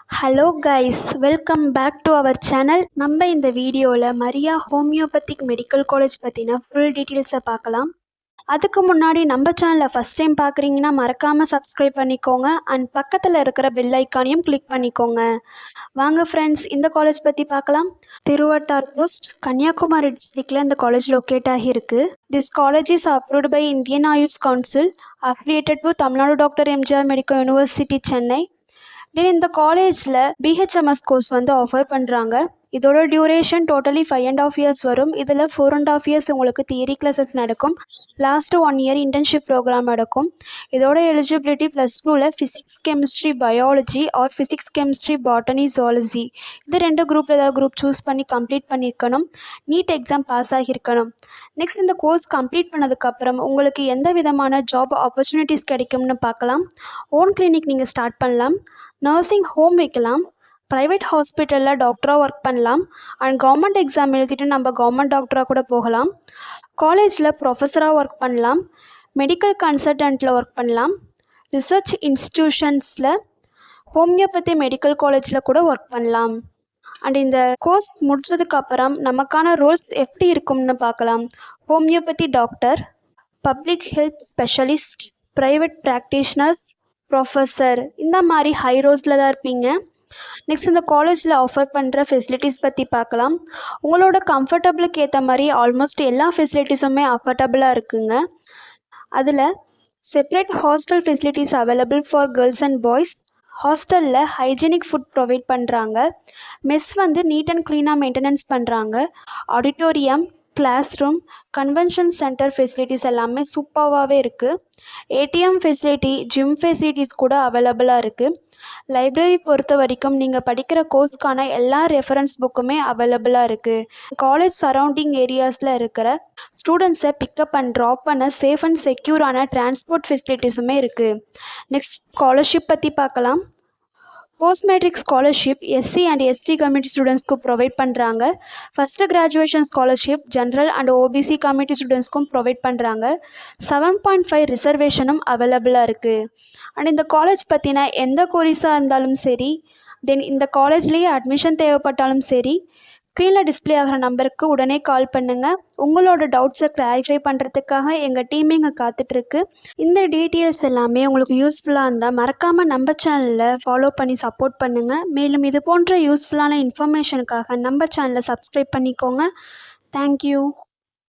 Hello guys, welcome back to our channel. நம்ம இந்த வீடியோவில் மரியா ஹோமியோபதிக் மெடிக்கல் காலேஜ் பற்றின ஃபுல் டீட்டெயில்ஸை பார்க்கலாம். அதுக்கு முன்னாடி நம்ம சேனலை ஃபஸ்ட் டைம் பார்க்குறீங்கன்னா மறக்காமல் சப்ஸ்கிரைப் பண்ணிக்கோங்க அண்ட் பக்கத்தில் இருக்கிற பெல் ஐக்கானையும் கிளிக் பண்ணிக்கோங்க. வாங்க ஃப்ரெண்ட்ஸ், இந்த காலேஜ் பற்றி பார்க்கலாம். திருவட்டார் போஸ்ட், கன்னியாகுமரி டிஸ்ட்ரிக்டில் இந்த காலேஜ் லொக்கேட் ஆகியிருக்கு. This college is approved by Indian Ayush council, affiliated to Tamil Nadu doctor MGR medical university Chennai. Then இந்த காலேஜில் பிஹெச்எம்எஸ் கோர்ஸ் வந்து ஆஃபர் பண்ணுறாங்க. இதோட டியூரேஷன் டோட்டலி 5.5 years வரும். இதில் 4.5 years உங்களுக்கு தியரி கிளாஸஸ் நடக்கும். லாஸ்ட்டு 1 year இன்டர்ன்ஷிப் ப்ரோக்ராம் நடக்கும். இதோட எலிஜிபிலிட்டி +2ல் physics chemistry biology or physics chemistry botany zoology இது 2 குரூப்பில் ஏதாவது குரூப் சூஸ் பண்ணி கம்ப்ளீட் பண்ணியிருக்கணும். நீட் எக்ஸாம் பாஸ் ஆகியிருக்கணும். நெக்ஸ்ட் இந்த கோர்ஸ் கம்ப்ளீட் பண்ணதுக்கப்புறம் உங்களுக்கு எந்த விதமான ஜாப் ஆப்பர்ச்சுனிட்டிஸ் கிடைக்கும்னு பார்க்கலாம். ஓன் கிளினிக் நீங்கள் ஸ்டார்ட் பண்ணலாம், நர்சிங் ஹோம் வைக்கலாம், ப்ரைவேட் ஹாஸ்பிட்டலில் டாக்டராக ஒர்க் பண்ணலாம் அண்ட் கவர்மெண்ட் எக்ஸாம் எழுதிட்டு நம்ம கவர்மெண்ட் டாக்டராக கூட போகலாம். காலேஜில் ப்ரொஃபஸராக ஒர்க் பண்ணலாம், மெடிக்கல் கன்சல்டண்ட்டில் ஒர்க் பண்ணலாம், ரிசர்ச் இன்ஸ்டிடியூஷன்ஸில் ஹோமியோபதி மெடிக்கல் காலேஜில் கூட ஒர்க் பண்ணலாம். அண்ட் இந்த கோர்ஸ் முடிச்சதுக்கப்புறம் நமக்கான ரோல்ஸ் எப்படி இருக்கும்னு பார்க்கலாம். Homeopathy doctor, public health specialist, private practitioner, professor இந்த மாதிரி ஹை ரோஸில் தான் இருப்பீங்க. நெக்ஸ்ட் இந்த காலேஜில் ஆஃபர் பண்ணுற ஃபெசிலிட்டிஸ் பற்றி பார்க்கலாம். உங்களோட கம்ஃபர்டபுளுக்கு ஏற்ற மாதிரி ஆல்மோஸ்ட் எல்லா ஃபெசிலிட்டிஸுமே அஃபர்டபுளாக இருக்குங்க. அதில் separate hostel facilities available for girls and boys. ஹாஸ்டலில் ஹைஜீனிக் ஃபுட் ப்ரொவைட் பண்ணுறாங்க. மெஸ் வந்து நீட் அண்ட் க்ளீனாக மெயின்டெனன்ஸ் பண்ணுறாங்க. Auditorium, class room, convention centre facilities எல்லாமே சூப்பராகவே இருக்குது. ஏடிஎம் ஃபெசிலிட்டி, ஜிம் ஃபெசிலிட்டிஸ் கூட அவைலபிளாக இருக்குது. லைப்ரரி பொறுத்த வரைக்கும் நீங்கள் படிக்கிற கோர்ஸ்க்கான எல்லா ரெஃபரன்ஸ் புக்குமே அவைலபிளாக இருக்குது. காலேஜ் சரௌண்டிங் ஏரியாஸில் இருக்கிற ஸ்டூடெண்ட்ஸை பிக்கப் அண்ட் ட்ராப் பண்ண சேஃப் அண்ட் செக்யூரான டிரான்ஸ்போர்ட் ஃபெசிலிட்டிஸுமே இருக்குது. நெக்ஸ்ட் ஸ்காலர்ஷிப் பற்றி பார்க்கலாம். Post matric scholarship SC and ST community ஸ்டூடெண்ட்ஸ்க்கு ப்ரொவைட் பண்ணுறாங்க. First graduation scholarship general and OBC community ஸ்டூடெண்ட்ஸ்க்கும் ப்ரொவைட் பண்ணுறாங்க. 7.5 ரிசர்வேஷனும் அவைலபிளாக இருக்குது. அண்ட் இந்த காலேஜ் பற்றின எந்த கோரிஸாக இருந்தாலும் சரி, தென் இந்த காலேஜ்லேயே அட்மிஷன் தேவைப்பட்டாலும் சரி, ஸ்க்ரீனில் டிஸ்பிளே ஆகிற நம்பருக்கு உடனே கால் பண்ணுங்கள். உங்களோட டவுட்ஸை கிளாரிஃபை பண்ணுறதுக்காக எங்கள் டீமே இங்கே காத்துட்ருக்கு. இந்த டீட்டெயில்ஸ் எல்லாமே உங்களுக்கு யூஸ்ஃபுல்லாக இருந்தால் மறக்காமல் நம்ம சேனலில் ஃபாலோ பண்ணி சப்போர்ட் பண்ணுங்கள். மேலும் இது போன்ற யூஸ்ஃபுல்லான இன்ஃபர்மேஷனுக்காக நம்ம சேனலை சப்ஸ்கிரைப் பண்ணிக்கோங்க. தேங்க்யூ.